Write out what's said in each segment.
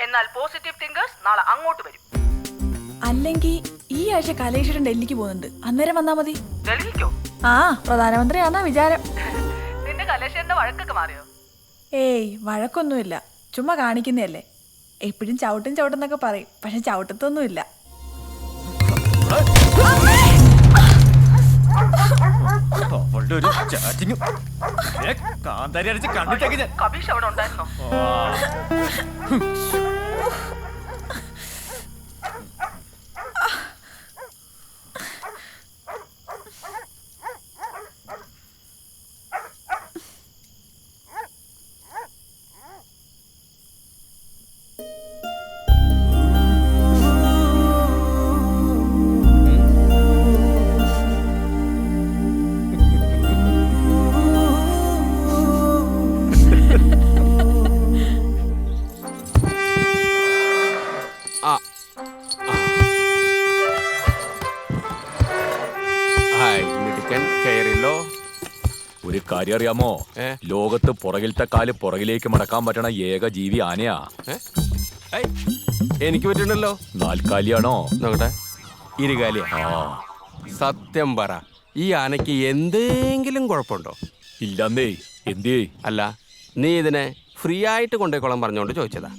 എന്നാൽ positive thinkers നാളെ അങ്ങോട്ട് വരും. അല്ലെങ്കിൽ ഈ ആഴ്ച കലേശ്വരൻ ഡൽഹിക്ക് പോകുന്നുണ്ട്, അന്നേരം വന്നാ മതി. ഡൽഹിക്കോ? ആ, പ്രധാനമന്ത്രിയാന്നാ വിചാരം. നിന്റെ കലേശ്വരന്റെ വഴക്കൊക്കെ മാറിയോ? ഏയ് വഴക്കൊന്നുമില്ല, ചുമ്മാ കാണിക്കുന്നതല്ലേ. എപ്പോഴും ചവിട്ടും ചവിട്ടെന്നൊക്കെ പറയും, പക്ഷെ ചവിട്ടത്തൊന്നുമില്ല. കബീഷ് അവിടെ ഉണ്ടായിരുന്നോ? ഒരു കാര്യം അറിയാമോ? ലോകത്ത് പുറകിലത്തെ കാല് പുറകിലേക്ക് മടക്കാൻ പറ്റണ ഏക ജീവി ആനയാ. എനിക്ക് പറ്റണല്ലോ. നാൽക്കാലിയാണോ? നോക്കട്ടെ, ഇരുകാലിയാ. സത്യം പറ, ഈ ആനയ്ക്ക് എന്തെങ്കിലും കുഴപ്പമുണ്ടോ? ഇല്ലെന്നേ. എന്തേ? അല്ല, നീ ഇതിനെ ഫ്രീ ആയിട്ട് കൊണ്ടുപോയിക്കോളാൻ പറഞ്ഞോണ്ട് ചോദിച്ചതാ.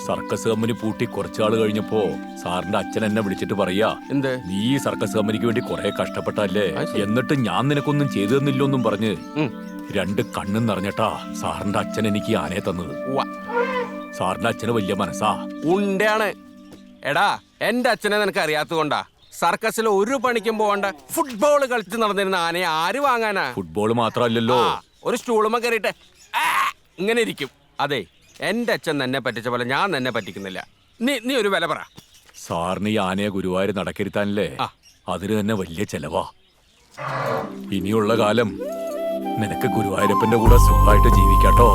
സർക്കസ് കമ്പനി പൂട്ടി കുറച്ചാൾ കഴിഞ്ഞപ്പോ സാറിന്റെ അച്ഛൻ എന്നെ വിളിച്ചിട്ട് പറയാ, എന്ത്? നീ ഈ സർക്കസ് കമ്പനിക്ക് വേണ്ടി കുറെ കഷ്ടപ്പെട്ടല്ലേ, എന്നിട്ട് ഞാൻ നിനക്കൊന്നും ചെയ്തു തന്നില്ലോന്നും പറഞ്ഞ് 2 കണ്ണും നിറഞ്ഞിട്ടാ സാറിന്റെ അച്ഛൻ എനിക്ക് ഈ ആനയെ തന്നത്. സാറിന്റെ അച്ഛന് വലിയ മനസ്സാ. ഉണ്ടാണ്. എടാ, എന്റെ അച്ഛനെ നിനക്ക് അറിയാത്തതുകൊണ്ടാ. സർക്കസിൽ ഒരു പണിക്കും പോകണ്ട ഫുട്ബോൾ കളിച്ച് നടന്നിരുന്ന ആനയെ ആര് വാങ്ങാനാ? ഫുട്ബോൾ മാത്രമല്ലല്ലോ, ഒരു സ്റ്റൂളുമ്മ കയറിയിട്ട് ഇങ്ങനെ ഇരിക്കും. അതെ, എന്റെ അച്ഛൻ തന്നെ പറ്റിച്ച പോലെ ഞാൻ തന്നെ പറ്റിക്കുന്നില്ല. നീ ഒരു വില പറ. സാറിന് ഈ ആനയെ ഗുരുവായൂർ നടക്കരുത്താനല്ലേ, അതിന് തന്നെ വലിയ ചെലവാ. ഇനിയുള്ള കാലം നിനക്ക് ഗുരുവായൂരപ്പന്റെ കൂടെ സുഖമായിട്ട് ജീവിക്കാട്ടോ.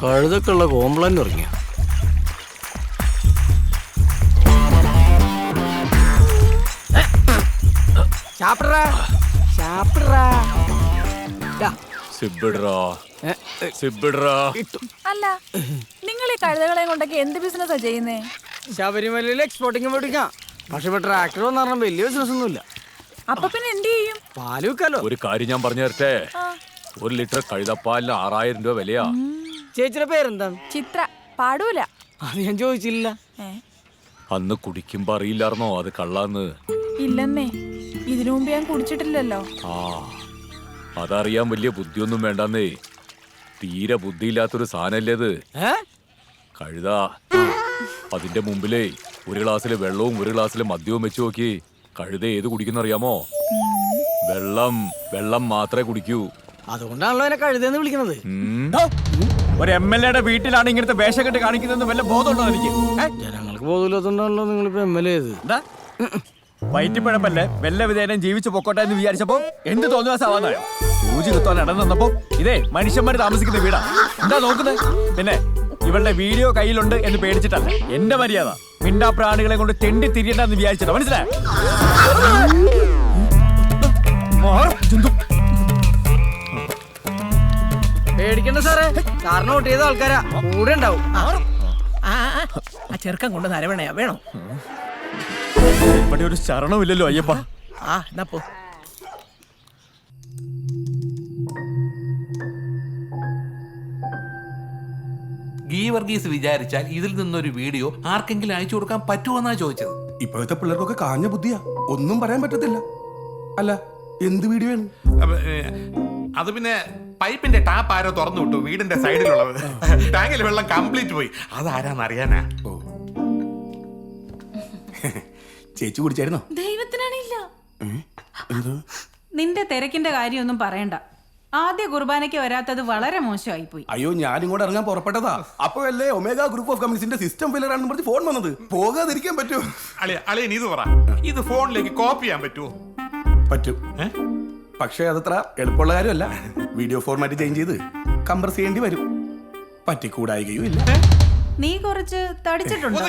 കഴുതൊക്കെയുള്ള കോംപ്ലാൻ ഇറങ്ങിയ അല്ല, നിങ്ങൾ ഈ കഴുതകളെയും കൊണ്ടൊക്കെ എന്ത് ബിസിനസ്സാ ചെയ്യുന്നേ? ശബരിമലയിൽ എക്സ്പോർട്ടിങ് മേടിക്കാം. പക്ഷെ ഇപ്പൊ ട്രാക്ടർ എന്ന് പറഞ്ഞാൽ വലിയ ബിസിനസ് ഒന്നുമില്ല. അപ്പൊ പിന്നെ എന്ത് ചെയ്യും? പാല് വെക്കാലോ. ഒരു കാര്യം ഞാൻ പറഞ്ഞു തരട്ടെ, 1 ലിറ്റർ കഴുതപ്പാലിന് 6000 രൂപ വിലയാ. ചേച്ചിയുടെ പേരെന്താ? ചിത്ര. പാടൂല. അത് ഞാൻ ചോദിച്ചില്ല. അന്ന് കുടിക്കുമ്പോ അറിയില്ലായിരുന്നോ അത് കള്ളാന്ന്? ഇല്ലെന്നേ, ഇതിനു മുമ്പ് ഞാൻ കുടിച്ചിട്ടില്ലല്ലോ. അതറിയാൻ വലിയ ബുദ്ധിയൊന്നും വേണ്ടെന്നേ. തീരെ ബുദ്ധിയില്ലാത്തൊരു സാധനല്ലേ അത് കഴുത. അതിന്റെ മുമ്പിലേ 1 ഗ്ലാസ്സില് വെള്ളവും 1 ഗ്ലാസ്സില് മദ്യവും വെച്ച് നോക്കി. കഴുത ഏത് കുടിക്കുന്നറിയാമോ? വെള്ളം മാത്രമേ കുടിക്കൂ. അതുകൊണ്ടാണല്ലോ എന്നെ കഴുതെന്ന് വിളിക്കുന്നത്. ഒരു MLA യുടെ വീട്ടിലാണ് ഇങ്ങനത്തെ വേഷം കെട്ട് കാണിക്കുന്നത് വല്ല ബോധമുണ്ടോ എനിക്ക്? ജനങ്ങൾക്ക് ബോധമില്ലാത്തോണ്ടാണല്ലോ നിങ്ങളിപ്പോ MLA ചെയ്ത്. വയറ്റിപ്പഴപ്പല്ലേ വല്ല വിധേനം ജീവിച്ചു പൊക്കോട്ടെ എന്ന് വിചാരിച്ചപ്പോ എന്ത് തോന്നുക സാവാന്നായോ? സൂചി കുത്താൻ നടന്നപ്പോ ഇതേ മനുഷ്യന്മാര് താമസിക്കുന്ന വീടാ. എന്താ നോക്കുന്നത്? പിന്നെ ഇവളുടെ വീഡിയോ കയ്യിലുണ്ട് എന്ന് പേടിച്ചിട്ടല്ല. എന്റെ മര്യാദ മിണ്ടാ പ്രാണികളെ കൊണ്ട് തെണ്ടി തിരിയണ്ടെന്ന് വിചാരിച്ചിട്ടോ? മനസ്സിലായോ? പേടിക്കണ്ട സാറേ, സാറിന് വോട്ട് ചെയ്ത ആൾക്കാരാ കൂടെ ഉണ്ടാവും. ആ ചെറുക്കം കൊണ്ട് നരവണയാ വേണോ? ഇവിടെ ഒരു ശരണമില്ലല്ലോ അയ്യപ്പ. എന്നാ പോ. ഗീ വർഗീസ് വിചാരിച്ചാൽ ഇതിൽ നിന്നൊരു വീഡിയോ ആർക്കെങ്കിലും അയച്ചു കൊടുക്കാൻ പറ്റുമെന്നാ ചോദിച്ചത്. ഇപ്പോഴത്തെ പിള്ളേർക്കൊക്കെ കാഞ്ഞ ബുദ്ധിയാ, ഒന്നും പറയാൻ പറ്റത്തില്ല. അല്ല, എന്ത് വീഡിയോ ആണ്? അത് പിന്നെ പൈപ്പിന്റെ ടാപ്പ് ആരോ തുറന്നു വിട്ടു, വീടിന്റെ സൈഡിലുള്ളത്. ടാങ്കിൽ വെള്ളം കംപ്ലീറ്റ് പോയി. അതാരാന്ന് അറിയാനാ. ചേച്ചി കുടിച്ചായിരുന്നോ? ദൈവത്തിനാണില്ല. നിന്റെ തിരക്കിന്റെ കാര്യമൊന്നും പറയണ്ട. ആദ്യ കുർബാനയ്ക്ക് വരാത്തത് വളരെ മോശമായി പോയി. അയ്യോ, ഞാൻ ഇങ്ങോട്ട് ഇറങ്ങാൻ പുറപ്പെട്ടതാ. അപ്പൊ അല്ലേ ഒമേഗ ഗ്രൂപ്പ് ഓഫ് കമ്പനീസിന്റെ സിസ്റ്റം ഫെയിലർ ആണെന്ന് പറഞ്ഞ് ഫോൺ വന്നത്. പോകാതിരിക്കാൻ പറ്റുമോ? അളിയൻ ഇത് പറ, ഇത് ഫോണിലേക്ക് കോപ്പി ചെയ്യാൻ പറ്റുമോ? പറ്റും, പക്ഷേ അതത്ര എളുപ്പമുള്ള കാര്യമല്ല. വീഡിയോ ഫോർമാറ്റ് ചേഞ്ച് ചെയ്ത് കംപ്രസ് ചെയ്യേണ്ടി വരും. പറ്റിക്കൂടായികയും ഇല്ല. നീ കുറച്ച് തടിച്ചിട്ടുണ്ടോ?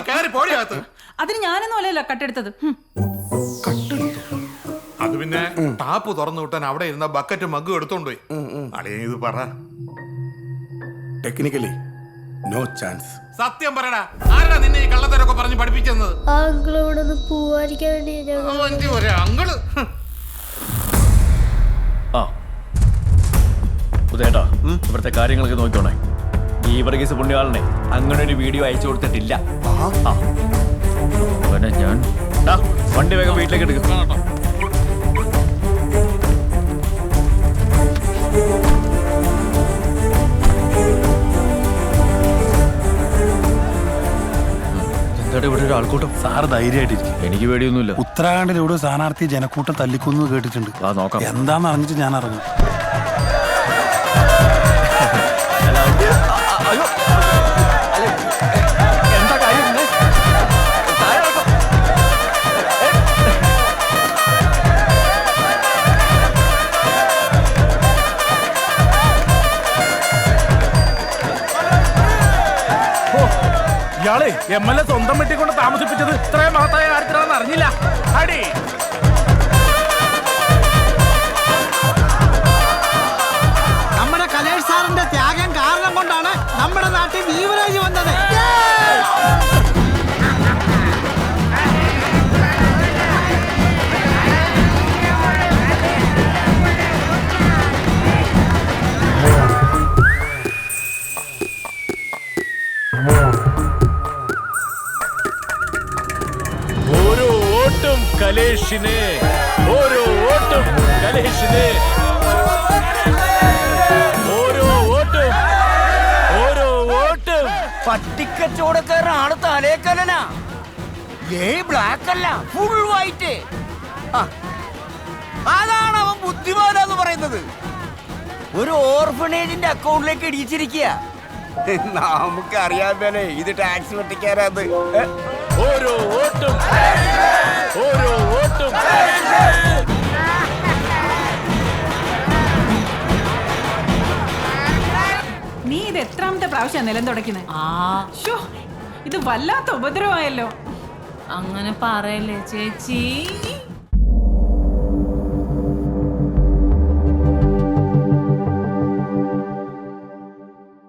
അതിന് ഞാനൊന്നും അല്ലല്ലോ കട്ടെടുത്തത്. അത് പിന്നെ ടാപ്പ് തുറന്നു വിട്ടാൻ അവിടെ ഇരുന്ന ബക്കറ്റ് മഗ് എടുത്തോണ്ട് പോയി. അളിയൻ ഇത് പറ. Technically no chance. സത്യം പറയടാ, ആരാ നിന്നെ ഈ കള്ളത്തരൊക്കെ പറഞ്ഞ് പഠിപ്പിച്ചത്? അങ്കിള് ആ ഉദയേട്ടാ, ഇവിടുത്തെ കാര്യങ്ങളൊക്കെ നോക്കിക്കോണേ. ഈ വർഗീസ് പുണ്യാളനെ അങ്ങനെ ഒരു വീഡിയോ അയച്ചു കൊടുത്തിട്ടില്ല. അവനെ ഞാൻ വണ്ടി വേഗം വീട്ടിലേക്ക് എടുക്കും. എന്താ ഇവിടെ ഒരു ആൾക്കൂട്ടം? സാറ് ധൈര്യമായിട്ടിരിക്കും. എനിക്ക് പേടിയൊന്നുമില്ല. ഉത്തരാഖണ്ഡിൽ ഇവിടെ സ്ഥാനാർത്ഥി ജനക്കൂട്ടം തല്ലിക്കുന്നു കേട്ടിട്ടുണ്ട്. നോക്കാം എന്താന്ന് അറിഞ്ഞിട്ട് ഞാൻ ഇറങ്ങും. എന്താ കാര്യം? ഇയാളെ MLA സ്വന്തം വെട്ടിക്കൊണ്ട് താമസിപ്പിച്ചത് ഇത്രയും മഹത്തായ കാര്യത്തിലാണെന്ന് അറിഞ്ഞില്ല. അടി നമ്മുടെ കലേഷ് സാറിന്റെ ത്യാഗം കാരണം കൊണ്ടാണ് നമ്മുടെ നാട്ടിൽ ബീവറേജ് വന്നത്. ഓരോ വോട്ടും കലേഷിനെ, ഓരോ വോട്ടും കലേഷിനെ, ഓരോ വോട്ടും, ഓരോ വോട്ടും. പട്ടിക്കച്ചവടക്കാരൻ ആള് തലേക്കലനാ. ബ്ലാക്ക് അല്ല, ഫുൾ വൈറ്റ്. അതാണ് അവൻ ബുദ്ധിമാനാന്ന് പറയുന്നത്. ഒരു ഓർഫനേജിന്റെ അക്കൗണ്ടിലേക്ക് ഇടിച്ചിരിക്കുക. നമുക്കറിയാമല്ലേ ഇത് ടാക്സ് വെട്ടിക്കാരാത്. ഓരോ വോട്ടും, ഓരോ വോട്ടും. നീ ഇത് എത്രാമത്തെ പ്രാവശ്യം നിലം തുടയ്ക്കുന്നത്? ഇത് വല്ലാത്ത ഉപദ്രവമായല്ലോ. അങ്ങനെ പറയല്ലേ ചേച്ചി.